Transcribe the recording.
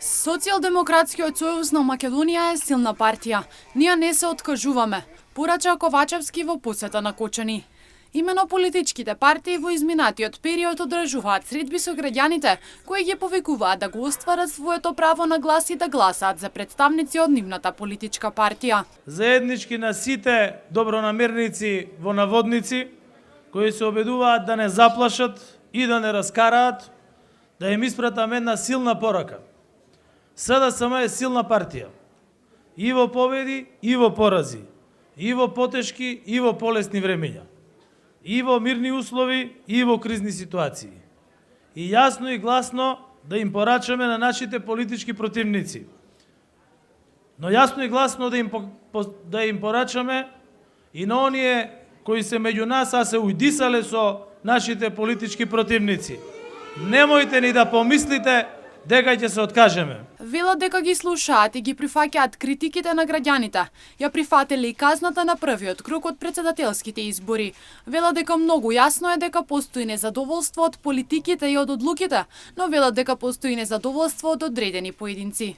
Социјалдемократскиот сојуз на Македонија е силна партија. Ние не се откажуваме, порача Ковачевски во посета на Кочани. Имено политичките партии во изминатиот период одржуваат средби со граѓаните, кои ги повикуваат да го остварат своето право на глас и да гласаат за представници од нивната политичка партија. Заеднички на сите добронамерници во наводници, кои се обидуваат да не заплашат и да не раскараат, да им испратам една силна порака. СДСМ е силна партија. И во победи, и во порази. И во потешки, и во полесни времења. И во мирни услови, и во кризни ситуации. И јасно и гласно да им порачаме на нашите политички противници. Но јасно и гласно да им порачаме и на оние кои се меѓу нас, а се ујдисале со нашите политички противници. Немојте ни да помислите дека ќе се откажеме. Велат дека ги слушаат и ги прифаќаат критиките на граѓаните. Ја прифателе и казната на првиот круг од претседателските избори. Велат дека многу јасно е дека постои незадоволство од политиките и од одлуките, но велат дека постои незадоволство од одредени поединци.